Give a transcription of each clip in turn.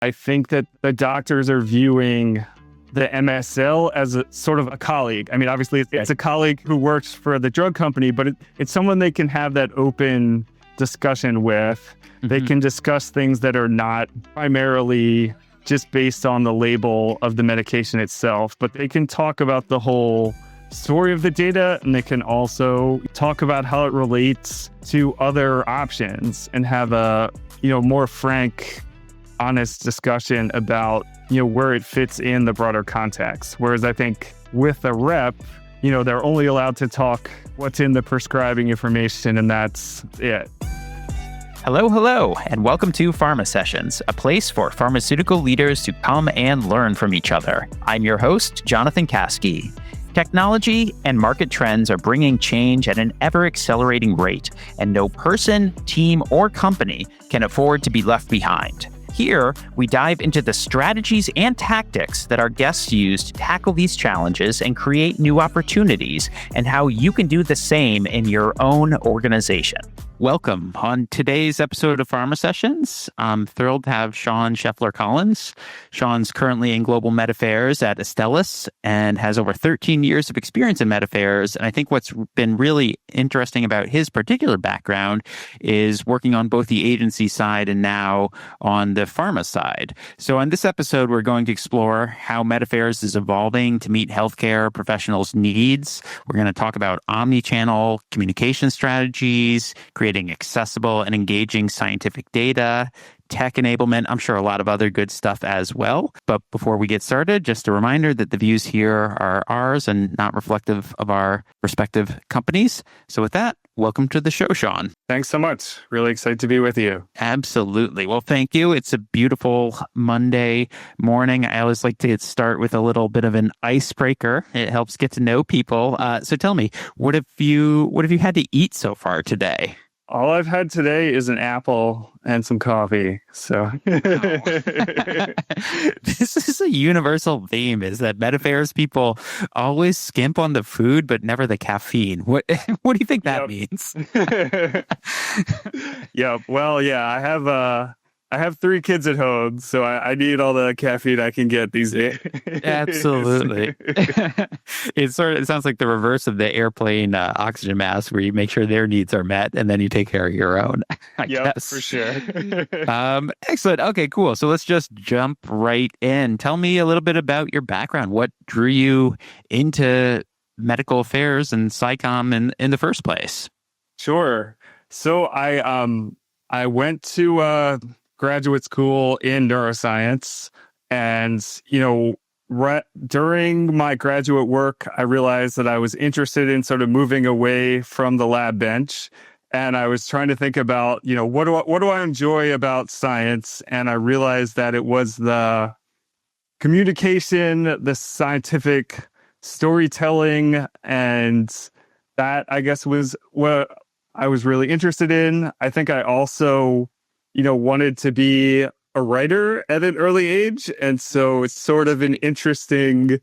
I think that the doctors are viewing the MSL as a sort of a colleague. I mean, obviously it's a colleague who works for the drug company, but it's someone they can have that open discussion with. They can discuss things that are not primarily just based on the label of the medication itself, but they can talk about the whole story of the data, and they can also talk about how it relates to other options and have a, more frank, honest discussion about, where it fits in the broader context. Whereas I think with a rep, they're only allowed to talk what's in the prescribing information, and that's it. Hello, and welcome to Pharma Sessions, a place for pharmaceutical leaders to come and learn from each other. I'm your host, Jonathan Kaskey. Technology and market trends are bringing change at an ever-accelerating rate, and no person, team, or company can afford to be left behind. Here, we dive into the strategies and tactics that our guests use to tackle these challenges and create new opportunities, and how you can do the same in your own organization. Welcome. On today's episode of Pharma Sessions, I'm thrilled to have Sean Sheffler-Collins. Sean's currently in Global Med Affairs at Astellas and has over 13 years of experience in Med Affairs. And I think what's been really interesting about his particular background is working on both the agency side and now on the pharma side. So on this episode, we're going to explore how Med Affairs is evolving to meet healthcare professionals' needs. We're going to talk about omnichannel communication strategies, creating accessible and engaging scientific data, tech enablement, I'm sure a lot of other good stuff as well. But before we get started, just a reminder that the views here are ours and not reflective of our respective companies. So with that, welcome to the show, Sean. Thanks so much. Really excited to be with you. Absolutely. Well, thank you. It's a beautiful Monday morning. I always like to start with a little bit of an icebreaker. It helps get to know people. So tell me, what have you had to eat so far today? All I've had today is an apple and some coffee. So this is a universal theme, is that Med Affairs people always skimp on the food, but never the caffeine. What do you think that means? Yeah. Well, yeah, I have 3 kids at home, so I need all the caffeine I can get these days. Absolutely. It sounds like the reverse of the airplane oxygen mask, where you make sure their needs are met and then you take care of your own. I guess. For sure. Excellent. Okay, cool. So let's just jump right in. Tell me a little bit about your background. What drew you into medical affairs and PsyCom in the first place? Sure. So I went to graduate school in neuroscience, and during my graduate work, I realized that I was interested in sort of moving away from the lab bench, and I was trying to think about what do I enjoy about science, and I realized that it was the communication, the scientific storytelling, and that, I guess, was what I was really interested in. I think I also wanted to be a writer at an early age. And so it's sort of an interesting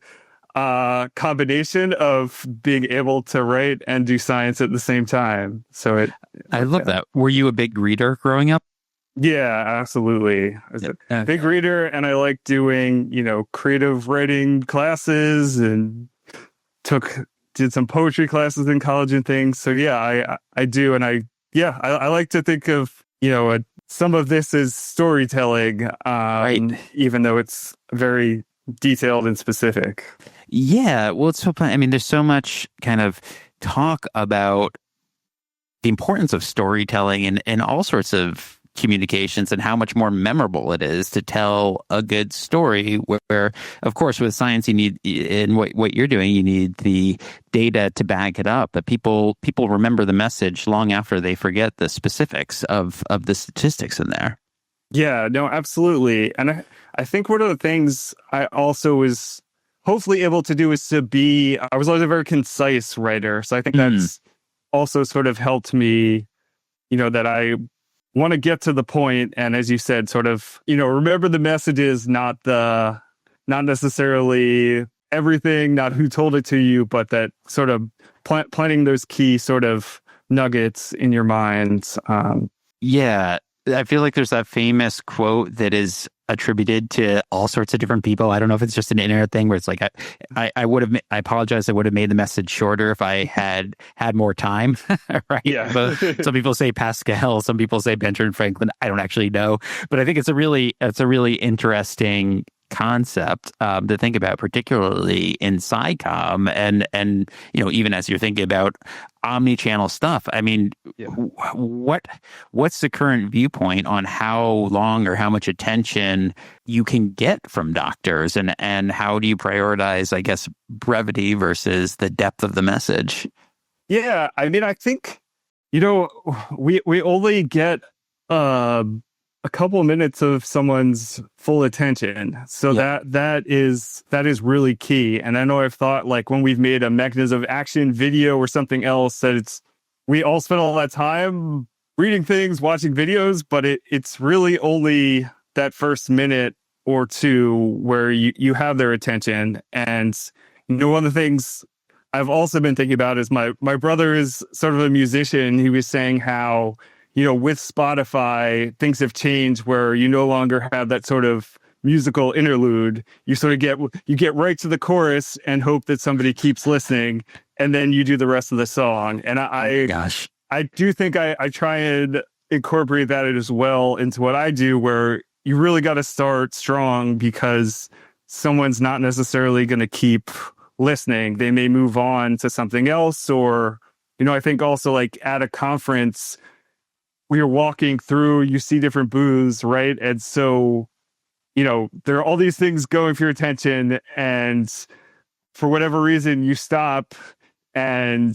combination of being able to write and do science at the same time. So I love that. Were you a big reader growing up? Yeah, absolutely. I was a big reader, and I like doing, creative writing classes, and did some poetry classes in college and things. So yeah, I do. And I like to think of, some of this is storytelling, right, even though it's very detailed and specific. Yeah, well, it's so fun. I mean, there's so much kind of talk about the importance of storytelling in all sorts of communications, and how much more memorable it is to tell a good story, where of course, with science, you need, in what you're doing, you need the data to back it up, but people remember the message long after they forget the specifics of the statistics in there. Yeah, no, absolutely. And I think one of the things I also was hopefully able to do is I was always a very concise writer. So I think that's also sort of helped me, that I want to get to the point, and as you said, sort of, remember the messages, not necessarily everything, not who told it to you, but that sort of planting those key sort of nuggets in your mind. Yeah, I feel like there's that famous quote that is attributed to all sorts of different people. I don't know if it's just an internet thing where it's like, I would have, I apologize. I would have made the message shorter if I had more time. Right. Yeah. But some people say Pascal, some people say Benjamin Franklin. I don't actually know, but I think it's a really interesting concept to think about, particularly in SciComm, and even as you're thinking about omni-channel stuff. I mean, what's the current viewpoint on how long or how much attention you can get from doctors, and how do you prioritize, I guess, brevity versus the depth of the message? Yeah, I mean, I think we only get a couple of minutes of someone's full attention. So that is really key. And I know I've thought, like, when we've made a mechanism of action video or something else, that we all spend all that time reading things, watching videos, but it's really only that first minute or two where you have their attention. And one of the things I've also been thinking about is my brother is sort of a musician. He was saying how, with Spotify, things have changed where you no longer have that sort of musical interlude. You sort of get right to the chorus and hope that somebody keeps listening, and then you do the rest of the song. And I do think I try and incorporate that as well into what I do, where you really got to start strong, because someone's not necessarily going to keep listening. They may move on to something else, or, I think also, like, at a conference, we are walking through, you see different booths, right? And so, there are all these things going for your attention, and for whatever reason, you stop, and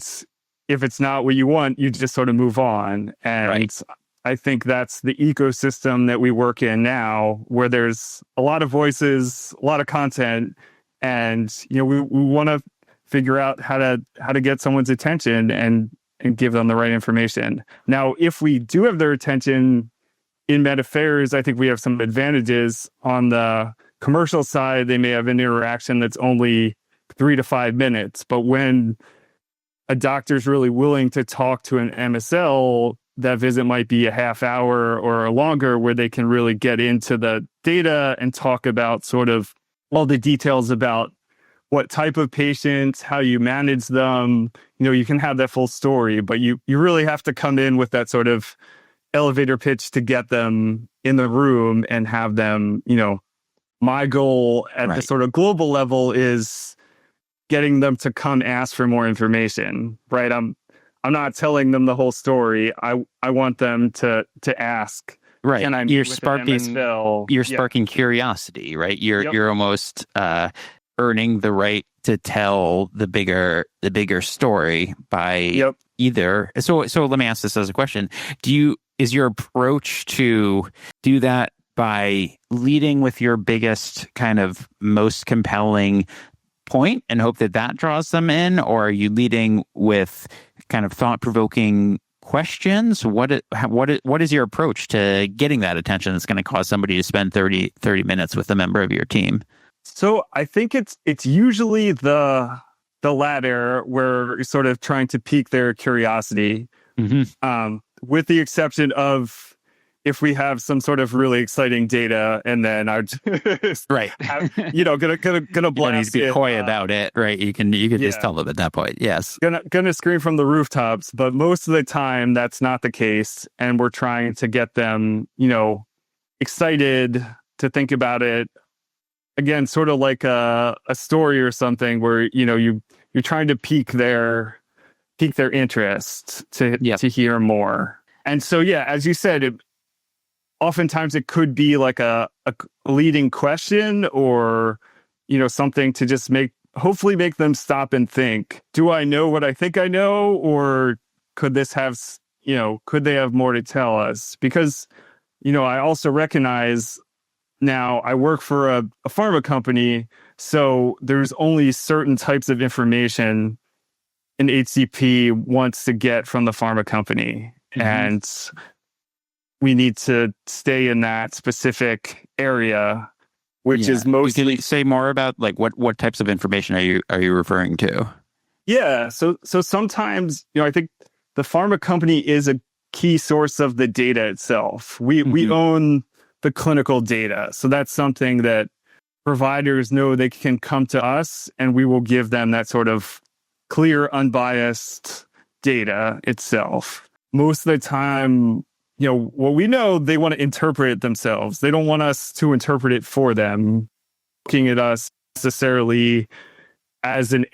if it's not what you want, you just sort of move on. And right. I think that's the ecosystem that we work in now, where there's a lot of voices, a lot of content, and, we want to figure out how to get someone's attention and give them the right information. Now, if we do have their attention in med affairs, I think we have some advantages. On the commercial side, they may have an interaction that's only 3 to 5 minutes. But when a doctor's really willing to talk to an MSL, that visit might be a half hour or longer, where they can really get into the data and talk about sort of all the details about what type of patients, how you manage them. You can have that full story, but you really have to come in with that sort of elevator pitch to get them in the room and have them, my goal at the sort of global level is getting them to come ask for more information, right? I'm not telling them the whole story. I want them to ask. Right. You're sparking curiosity, right? You're almost earning the right to tell the bigger story by either. So let me ask this as a question. Is your approach to do that by leading with your biggest, kind of most compelling point and hope that draws them in, or are you leading with kind of thought-provoking questions? What is your approach to getting that attention that's going to cause somebody to spend 30 minutes with a member of your team? So I think it's usually the latter, where you're sort of trying to pique their curiosity, with the exception of if we have some sort of really exciting data, and then I just right, gonna blast. Need to be coy about it, right? You can just tell them at that point. Yes, gonna scream from the rooftops, but most of the time that's not the case, and we're trying to get them, excited to think about it. Again, sort of like a story or something, where you're trying to pique their interest to hear more. And so, as you said, oftentimes it could be like a leading question, or something to just hopefully make them stop and think. Do I know what I think I know, or could this have could they have more to tell us? Because I also recognize. Now, I work for a pharma company, so there's only certain types of information an HCP wants to get from the pharma company. And we need to stay in that specific area, which is mostly... Can you say more about, like, what types of information are you referring to? Yeah, so sometimes, I think the pharma company is a key source of the data itself. We own the clinical data. So that's something that providers know they can come to us and we will give them that sort of clear, unbiased data itself. Most of the time, what we know, they want to interpret it themselves. They don't want us to interpret it for them, looking at us necessarily as an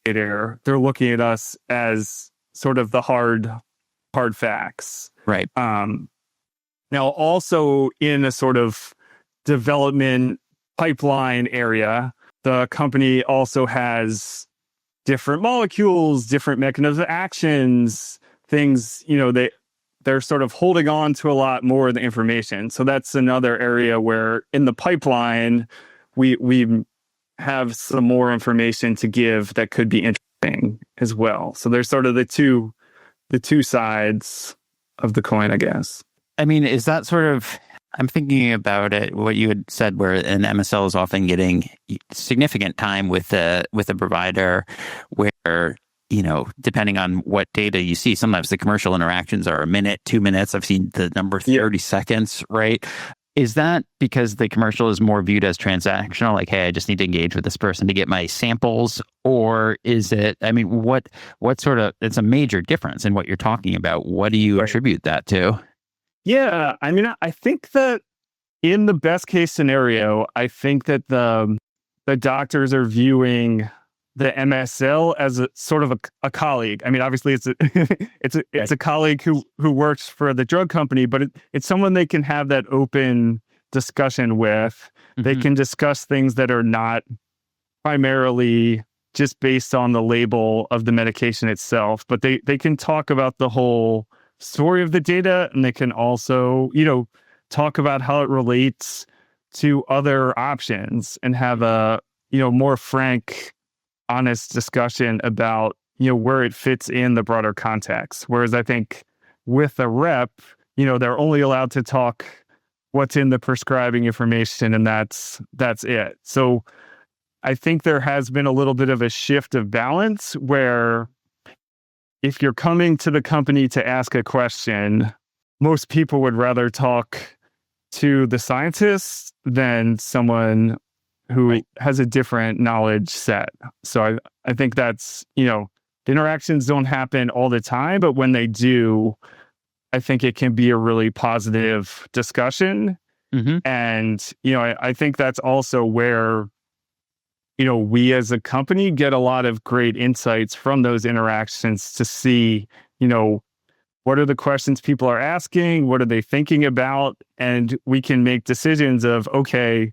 educator. They're looking at us as sort of the hard facts. Right. Now, also in a sort of development pipeline area, the company also has different molecules, different mechanisms of actions, things, they're sort of holding on to a lot more of the information. So that's another area where in the pipeline, we have some more information to give that could be interesting as well. So there's sort of the two sides of the coin, I guess. I mean, is that sort of, I'm thinking about it, what you had said, where an MSL is often getting significant time with a provider where, depending on what data you see, sometimes the commercial interactions are a minute, 2 minutes. I've seen the number 30 seconds, right? Is that because the commercial is more viewed as transactional, like, hey, I just need to engage with this person to get my samples? Or is it, what sort of, it's a major difference in what you're talking about. What do you attribute that to? Yeah, I think that in the best case scenario, I think that the doctors are viewing the MSL as a sort of a colleague. Obviously it's a colleague who works for the drug company, but it's someone they can have that open discussion with. Mm-hmm. They can discuss things that are not primarily just based on the label of the medication itself, but they can talk about the whole story of the data, and they can also, talk about how it relates to other options and have a, more frank, honest discussion about, where it fits in the broader context. Whereas I think with a rep, they're only allowed to talk what's in the prescribing information, and that's it. So I think there has been a little bit of a shift of balance where if you're coming to the company to ask a question, most people would rather talk to the scientists than someone who has a different knowledge set. So I think that's, the interactions don't happen all the time, but when they do, I think it can be a really positive discussion. Mm-hmm. And, I think that's also where, we as a company get a lot of great insights from those interactions to see, what are the questions people are asking? What are they thinking about? And we can make decisions of, okay,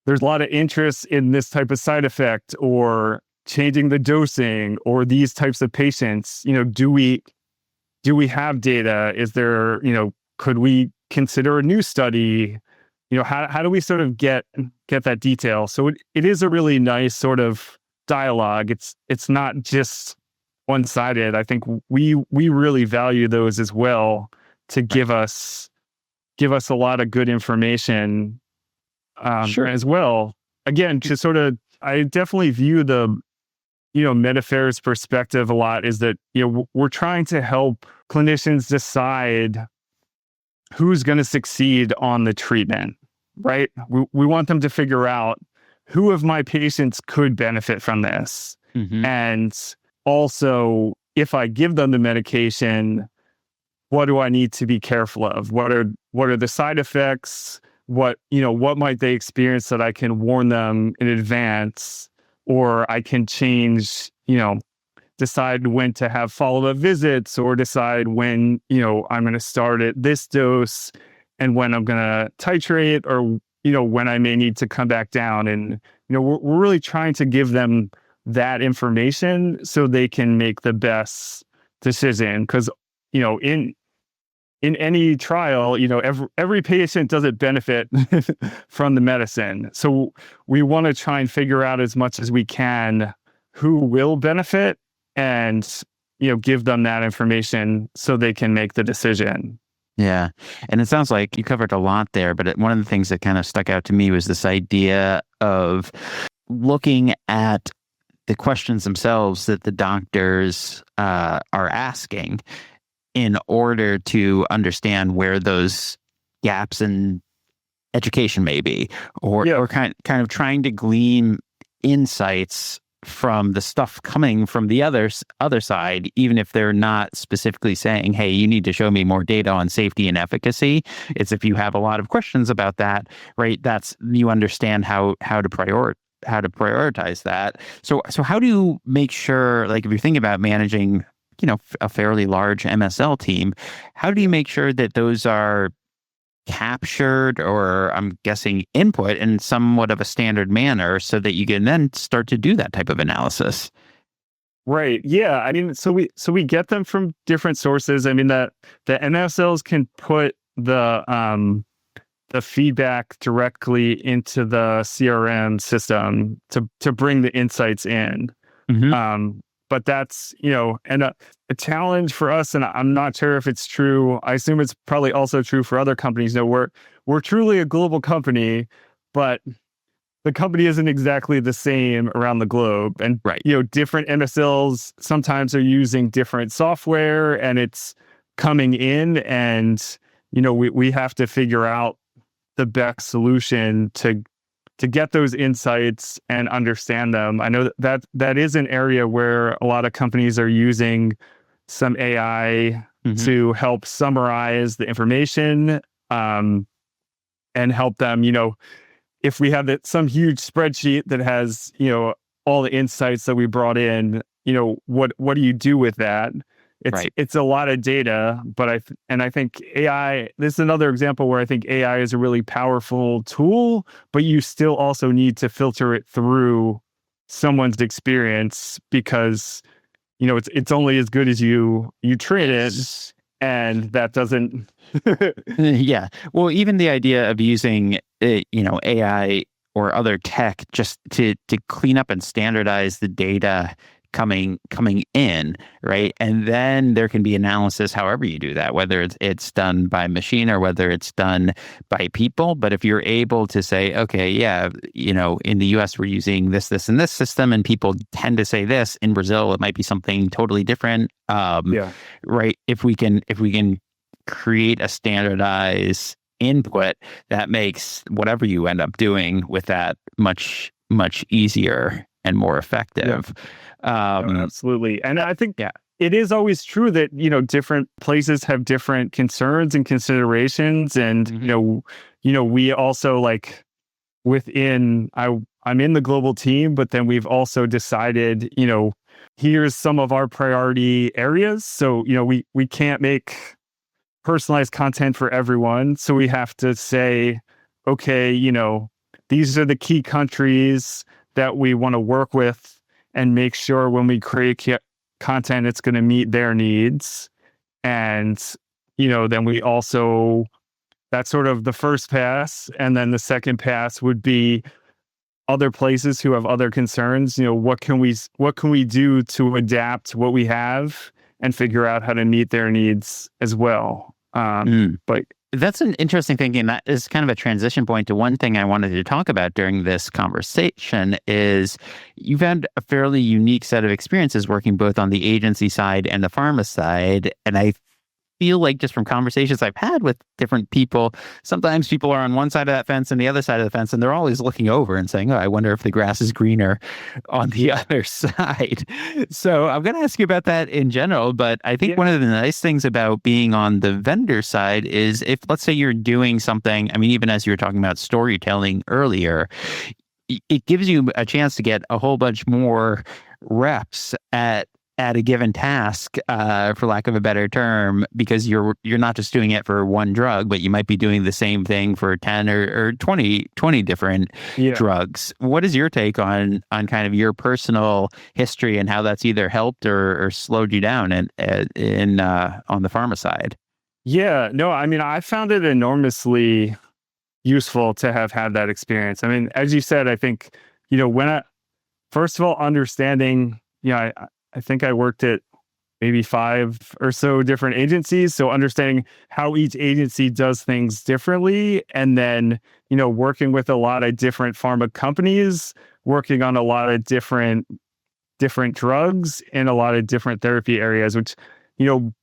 there's a lot of interest in this type of side effect or changing the dosing or these types of patients. Do we have data? Is there, could we consider a new study? How do we sort of get that detail? So it is a really nice sort of dialogue. It's not just one-sided. I think we really value those as well to give us a lot of good information as well. Again, to sort of, I definitely view the Med-Affairs perspective a lot is that we're trying to help clinicians decide who's going to succeed on the treatment, right? We want them to figure out who of my patients could benefit from this. Mm-hmm. And also, if I give them the medication, what do I need to be careful of? What are the side effects? What might they experience that I can warn them in advance, or I can change, decide when to have follow-up visits, or decide when, I'm going to start at this dose and when I'm going to titrate, or, when I may need to come back down. And, we're really trying to give them that information so they can make the best decision. Because, in any trial, every patient doesn't benefit from the medicine. So we want to try and figure out as much as we can who will benefit and, give them that information so they can make the decision. Yeah. And it sounds like you covered a lot there, but one of the things that kind of stuck out to me was this idea of looking at the questions themselves that the doctors are asking in order to understand where those gaps in education maybe, or Yeah. or kind of trying to glean insights from the stuff coming from the other side, even if they're not specifically saying, hey, you need to show me more data on safety and efficacy. It's if you have a lot of questions about that, right? That's, you understand how to prioritize that. So how do you make sure, like if you're thinking about managing, a fairly large MSL team, how do you make sure that those are captured, or I'm guessing input, in somewhat of a standard manner so that you can then start to do that type of analysis? Right. Yeah. I mean, so we get them from different sources. I mean, the MSLs can put the feedback directly into the CRM system to bring the insights in. Mm-hmm. But that's, and a challenge for us, and I'm not sure if it's true. I assume it's probably also true for other companies. We're truly a global company, but the company isn't exactly the same around the globe. And, Right. Different MSLs sometimes are using different software, and it's coming in, and, we have to figure out the best solution to get those insights and understand them. I know that is an area where a lot of companies are using some AI Mm-hmm. to help summarize the information, and help them, if we have some huge spreadsheet that has, all the insights that we brought in, what do you do with that? Right. It's a lot of data, but I think AI, this is another example where I think AI is a really powerful tool, but you still also need to filter it through someone's experience, because, it's only as good as you train it, and that doesn't. Yeah. Well, even the idea of using, AI or other tech just to clean up and standardize the data coming in, right? And then there can be analysis however you do that, whether it's done by machine or whether it's done by people. But if you're able to say, okay, yeah, in the US we're using this, and this system, and people tend to say this. In Brazil, it might be something totally different. Yeah. Right. If we can create a standardized input, that makes whatever you end up doing with that much easier and more effective. Absolutely. And I think Yeah. it is always true that, different places have different concerns and considerations. And, Mm-hmm. we also, like, I'm in the global team, but then we've also decided, here's some of our priority areas. So, we can't make personalized content for everyone. So we have to say, okay, these are the key countries that we want to work with, and make sure when we create content, it's going to meet their needs. And, then we also, that's sort of the first pass. And then the second pass would be other places who have other concerns. What can we do to adapt what we have and figure out how to meet their needs as well. But that's an interesting thing, and that is kind of a transition point to one thing I wanted to talk about during this conversation. Is you've had a fairly unique set of experiences working both on the agency side and the pharma side, and I feel like, just from conversations I've had with different people, sometimes people are on one side of that fence and the other side of the fence, and they're always looking over and saying, oh, I wonder if the grass is greener on the other side. So I'm going to ask you about that in general, but I think one of the nice things about being on the vendor side is, if, let's say, you're doing something, I mean, even as you were talking about storytelling earlier, it gives you a chance to get a whole bunch more reps at a given task, for lack of a better term, because you're not just doing it for one drug, but you might be doing the same thing for 10 or 20 different drugs. What is your take on kind of your personal history and how that's either helped or slowed you down on the pharma side? Yeah, no, I mean, I found it enormously useful to have had that experience. I mean, as you said, I think, first of all, understanding, I think I worked at maybe 5 or so different agencies. So understanding how each agency does things differently, and then, working with a lot of different pharma companies, working on a lot of different drugs in a lot of different therapy areas, which,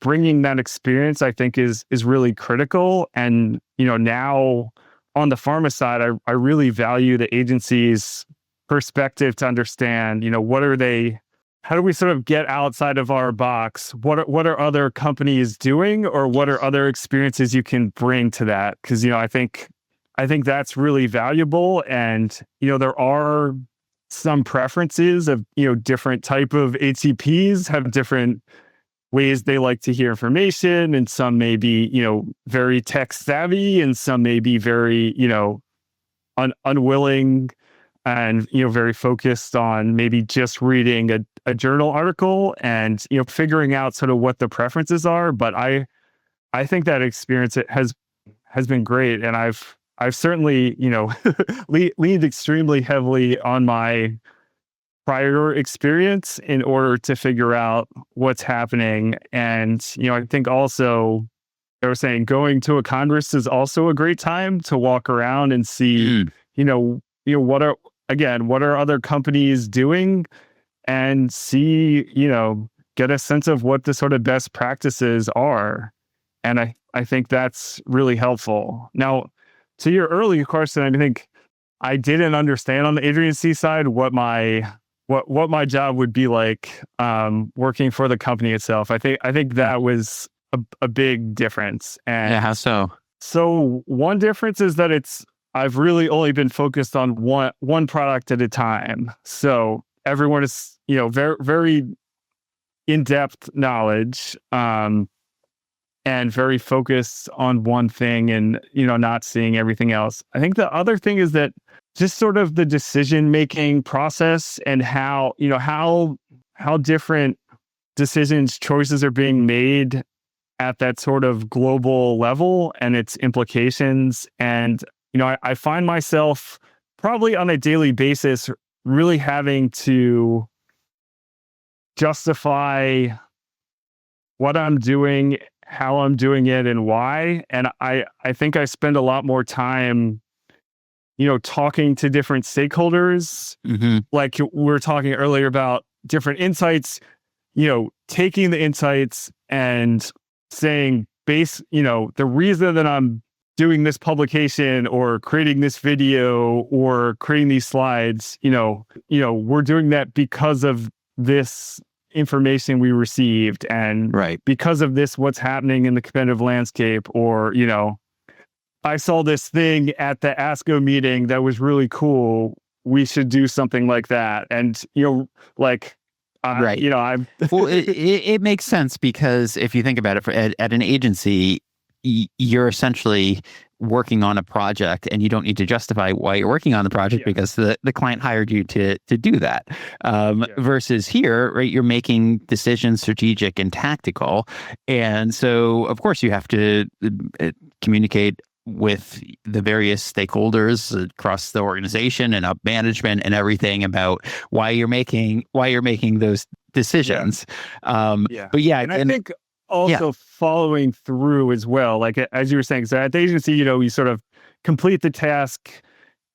bringing that experience, I think is really critical. And, now on the pharma side, I really value the agency's perspective to understand, how do we sort of get outside of our box? What are other companies doing, or what are other experiences you can bring to that? Because, I think that's really valuable. And, there are some preferences of, different type of HCPs have different ways they like to hear information. And some may be, very tech savvy, and some may be very, unwilling and, very focused on maybe just reading a journal article and, figuring out sort of what the preferences are. But I think that experience has been great. And I've certainly, leaned extremely heavily on my prior experience in order to figure out what's happening. And, I think also I was saying going to a Congress is also a great time to walk around and see, what are other companies doing, and see, get a sense of what the sort of best practices are. And I think that's really helpful. Now, to your earlier question, I think I didn't understand on the agency side what my job would be like working for the company itself. I think that was a big difference. And yeah, how so? So one difference is that I've really only been focused on one product at a time. So everyone is, very, very in-depth knowledge, and very focused on one thing, and, not seeing everything else. I think the other thing is that just sort of the decision-making process and how different choices are being made at that sort of global level and its implications. And, I find myself probably on a daily basis really having to justify what I'm doing, how I'm doing it, and why. And I think I spend a lot more time, talking to different stakeholders. Mm-hmm. Like we were talking earlier about different insights, taking the insights and saying the reason that I'm doing this publication or creating this video or creating these slides, we're doing that because of this information we received, and because of this, what's happening in the competitive landscape, or, I saw this thing at the ASCO meeting that was really cool. We should do something like that. And, I'm well, it makes sense, because if you think about it, at an agency, you're essentially working on a project, and you don't need to justify why you're working on the project because the client hired you to do that. Versus here, right, you're making decisions, strategic and tactical. And so, of course, you have to communicate with the various stakeholders across the organization and up management and everything about why you're making those decisions. And I think also following through as well, like as you were saying, so at the agency, you sort of complete the task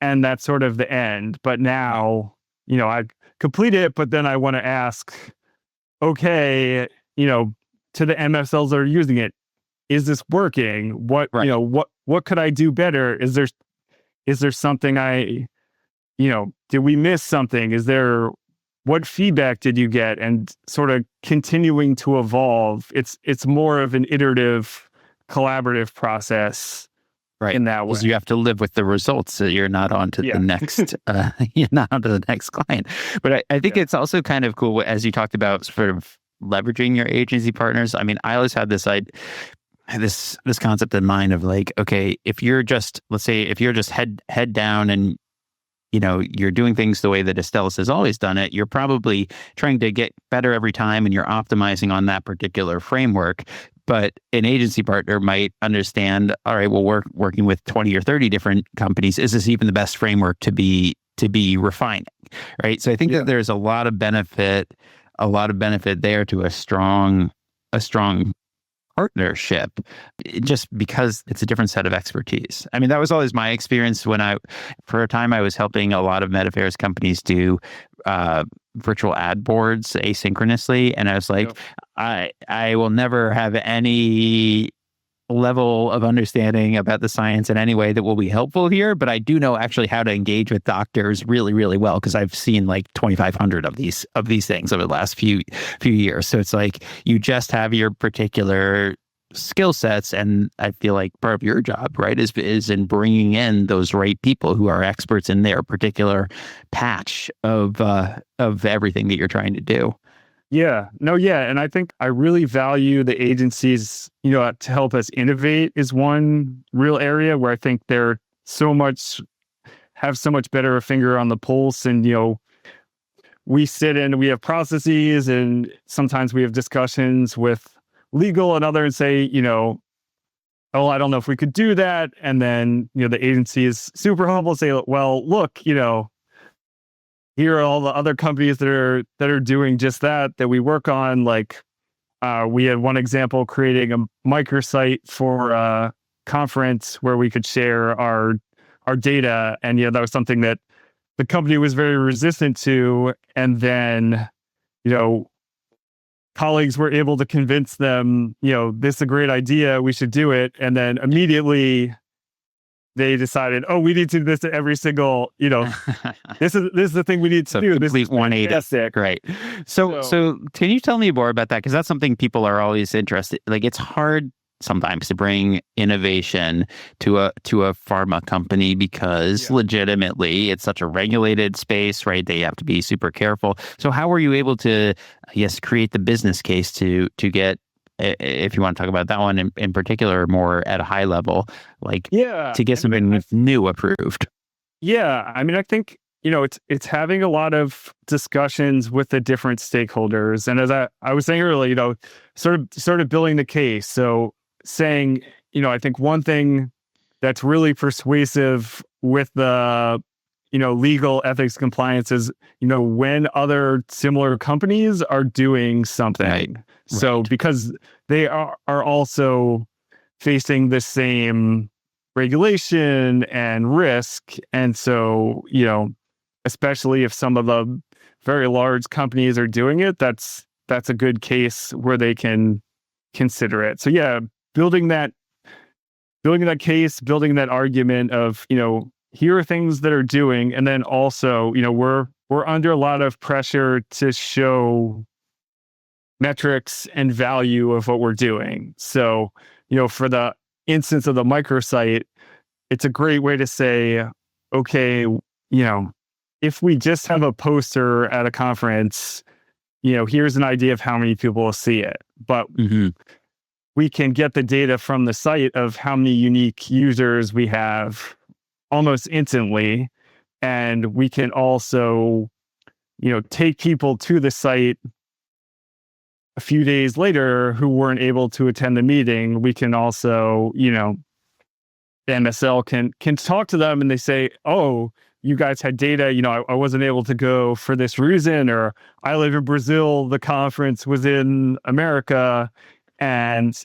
and that's sort of the end. But now, I complete it, but then I want to ask, okay, to the MSLs that are using it, is this working? What could I do better? Is there something did we miss something? What feedback did you get? And sort of continuing to evolve. It's more of an iterative, collaborative process, in that way. Because you have to live with the results, so you're not on to the next, you're not onto the next client. But I think it's also kind of cool, as you talked about, sort of leveraging your agency partners. I mean, I always had this concept in mind of like, okay, if you're just head down and you're doing things the way that Astellas has always done it, you're probably trying to get better every time, and you're optimizing on that particular framework. But an agency partner might understand, all right, well, we're working with 20 or 30 different companies. Is this even the best framework to be refining, right? So I think that there's a lot of benefit there to a strong partnership, just because it's a different set of expertise. I mean, that was always my experience for a time, I was helping a lot of med affairs companies do virtual ad boards asynchronously. And I was like, I will never have any level of understanding about the science in any way that will be helpful here, but I do know actually how to engage with doctors really, really well, because I've seen like 2,500 of these things over the last few years. So it's like you just have your particular skill sets, and I feel like part of your job, right, is in bringing in those right people who are experts in their particular patch of everything that you're trying to do. Yeah, no, yeah. And I think I really value the agencies, to help us innovate is one real area where I think have so much better a finger on the pulse. And, we have processes, and sometimes we have discussions with legal and others, say, oh, I don't know if we could do that. And then, the agency is super humble, say, well, look, here are all the other companies that are doing just that we work on. Like, we had one example creating a microsite for a conference where we could share our data, and that was something that the company was very resistant to. And then, colleagues were able to convince them, this is a great idea, we should do it. And then immediately they decided, oh, we need to do this to every single, this is the thing we need to do. Complete this is 180. Right. So can you tell me more about that? Because that's something people are always interested. Like, it's hard sometimes to bring innovation to a pharma company, because legitimately it's such a regulated space, right? They have to be super careful. So how were you able to, create the business case to get, if you want to talk about that one in particular, more at a high level, to get something new approved? Yeah. I mean, I think, it's having a lot of discussions with the different stakeholders. And as I was saying earlier, sort of building the case. So saying, I think one thing that's really persuasive with the, legal ethics compliance is, when other similar companies are doing something. Right. So because they are also facing the same regulation and risk. And so, especially if some of the very large companies are doing it, that's a good case where they can consider it. So yeah, building that case, building that argument of, here are things that are doing, and then also, we're under a lot of pressure to show metrics and value of what we're doing. So, for the instance of the microsite, it's a great way to say, okay, if we just have a poster at a conference, here's an idea of how many people will see it. But we can get the data from the site of how many unique users we have almost instantly. And we can also, take people to the site a few days later who weren't able to attend the meeting. We can also, the MSL can talk to them, and they say, oh, you guys had data, I wasn't able to go for this reason, or I live in Brazil, the conference was in America, and,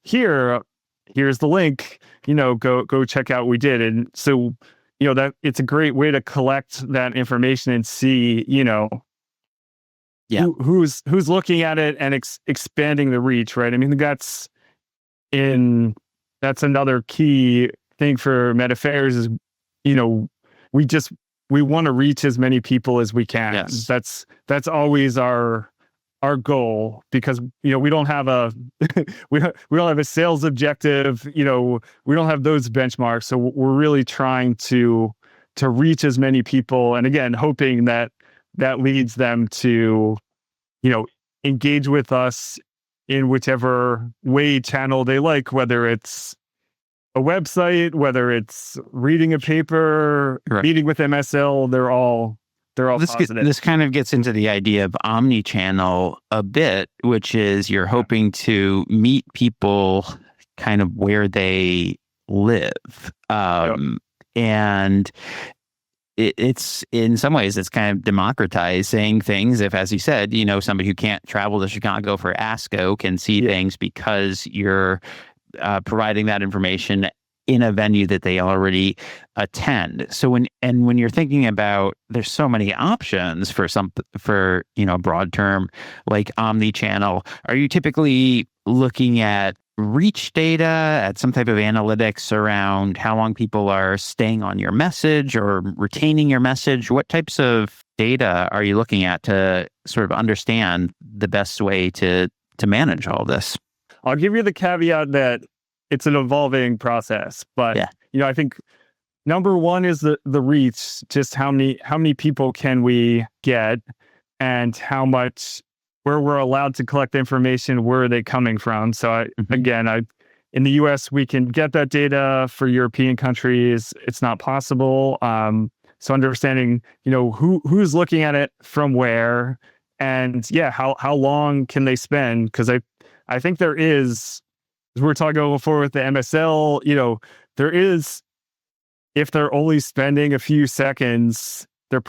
here's the link, go check out what we did. And so, that it's a great way to collect that information and see, who's looking at it and expanding the reach, right? I mean, that's another key thing for Med Affairs is, we want to reach as many people as we can. Yes. That's always our goal, because we don't have a we don't have a sales objective, we don't have those benchmarks. So we're really trying to reach as many people, and again, hoping that leads them to engage with us in whichever channel they like, whether it's a website, whether it's reading a paper, meeting with MSL, they're all positive. This kind of gets into the idea of omnichannel a bit, which is you're hoping to meet people kind of where they live. And it's in some ways, it's kind of democratizing things. If, as you said, somebody who can't travel to Chicago for ASCO can see things because you're providing that information in a venue that they already attend. So when you're thinking about, there's so many options for broad term like omnichannel, are you typically looking at reach data, at some type of analytics around how long people are staying on your message or retaining your message? What types of data are you looking at to sort of understand the best way to manage all this? I'll give you the caveat that it's an evolving process, but I think number one is the reach, just how many people can we get and how much, where we're allowed to collect information, where are they coming from? So in the US, we can get that data. For European countries, it's not possible. So understanding, who's looking at it from where, and how long can they spend? Because I think there is, as we're talking before with the MSL, there is, if they're only spending a few seconds, they're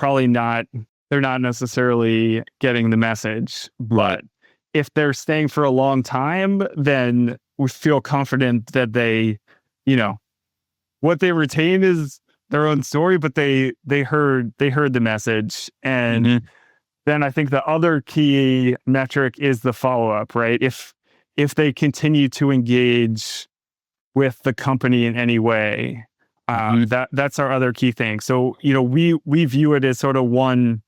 not necessarily getting the message. But if they're staying for a long time, then we feel confident that they, what they retain is their own story, but they heard the message. And then I think the other key metric is the follow-up, right? If they continue to engage with the company in any way, that's our other key thing. So, we view it as sort of one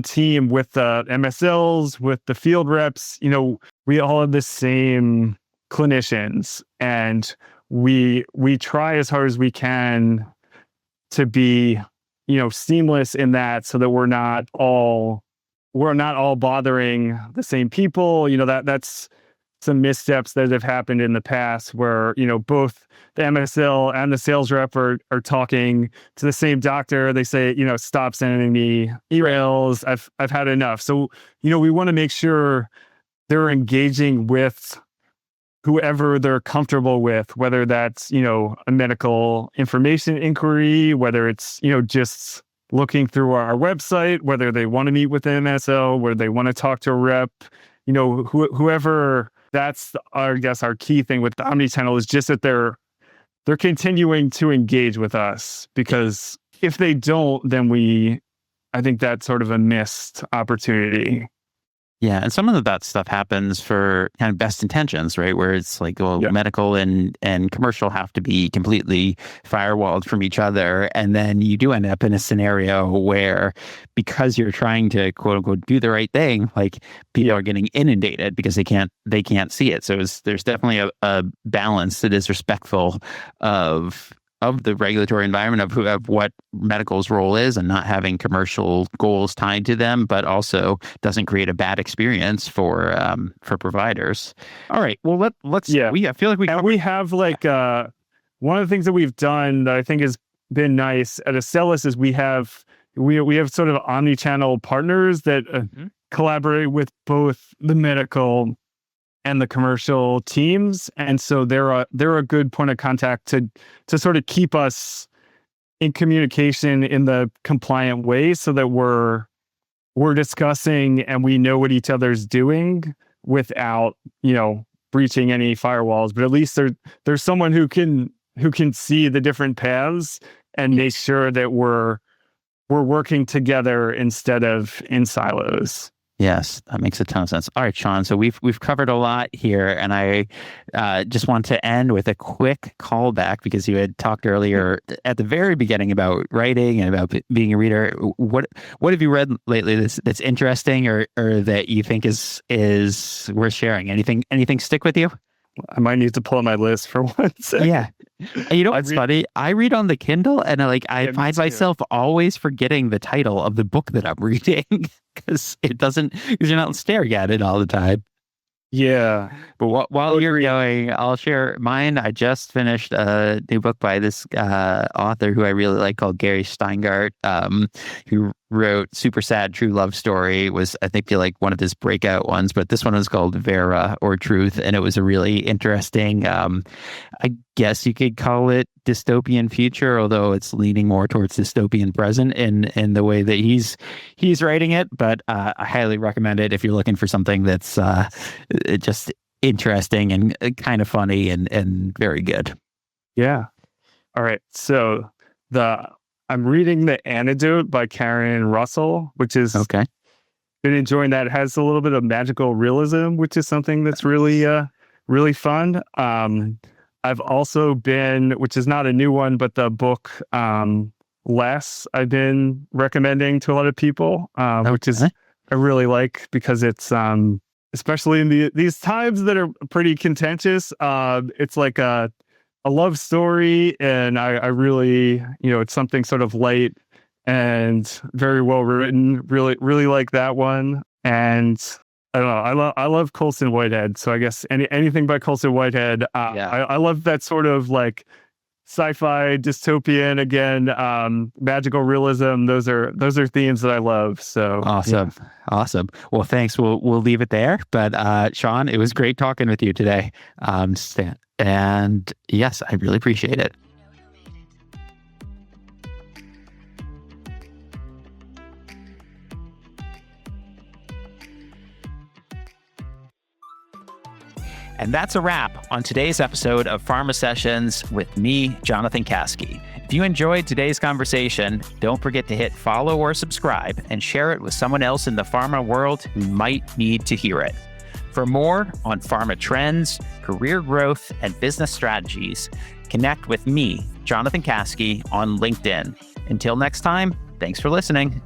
team with the MSLs, with the field reps. We all have the same clinicians, and we try as hard as we can to be, seamless in that, so that we're not all bothering the same people. That's some missteps that have happened in the past where, both the MSL and the sales rep are talking to the same doctor. They say, stop sending me emails. I've had enough. So, we want to make sure they're engaging with whoever they're comfortable with, whether that's, a medical information inquiry, whether it's, just looking through our website, whether they want to meet with the MSL, whether they want to talk to a rep, whoever. That's our key thing with the Omnichannel is just that they're continuing to engage with us, because if they don't, then I think that's sort of a missed opportunity. Yeah, and some of that stuff happens for kind of best intentions, right? Where it's like, medical and commercial have to be completely firewalled from each other. And then you do end up in a scenario where, because you're trying to quote unquote do the right thing, like people are getting inundated because they can't see it. So there's definitely a balance that is respectful of the regulatory environment of what medical's role is, and not having commercial goals tied to them, but also doesn't create a bad experience for providers. All right. Well, let's. I feel like we have like one of the things that we've done that I think has been nice at Astellas is we have sort of omnichannel partners that collaborate with both the medical and the commercial teams, and so they're a good point of contact to sort of keep us in communication in the compliant way, so that we're discussing and we know what each other's doing without breaching any firewalls. But at least there's someone who can see the different paths and make sure that we're working together instead of in silos. Yes, that makes a ton of sense. All right, Sean. So we've covered a lot here, and I just want to end with a quick callback, because you had talked earlier at the very beginning about writing and about being a reader. What have you read lately that's interesting or that you think is worth sharing? Anything stick with you? I might need to pull up my list for 1 second. Yeah. You know what's funny? I read on the Kindle, and I find myself always forgetting the title of the book that I'm reading because you're not staring at it all the time. Yeah. But while you're going, I'll share mine. I just finished a new book by this author who I really like called Gary Steingart, who wrote Super Sad True Love Story. Was, I think, one of his breakout ones, but this one was called Vera or Truth, and it was a really interesting, I guess you could call it dystopian future, although it's leaning more towards dystopian present in the way that he's writing it. But I highly recommend it if you're looking for something that's just interesting and kind of funny and very good. Yeah. All right. So I'm reading The Antidote by Karen Russell, which is been enjoying that. It has a little bit of magical realism, which is something that's really really fun. I've also been, which is not a new one, but the book Less I've been recommending to a lot of people, which is I really like because it's especially in these times that are pretty contentious. It's like a love story, and I really, it's something sort of light and very well written. Really like that one. And I don't know. I love Colson Whitehead. So I guess anything by Colson Whitehead. I love that sort of like sci-fi dystopian, again, magical realism. Those are themes that I love. So awesome. Yeah. Awesome. Well, thanks. We'll leave it there. But Sean, it was great talking with you today. And yes, I really appreciate it. And that's a wrap on today's episode of Pharma Sessions with me, Jonathan Kaskey. If you enjoyed today's conversation, don't forget to hit follow or subscribe and share it with someone else in the pharma world who might need to hear it. For more on pharma trends, career growth, and business strategies, connect with me, Jonathan Kaskey, on LinkedIn. Until next time, thanks for listening.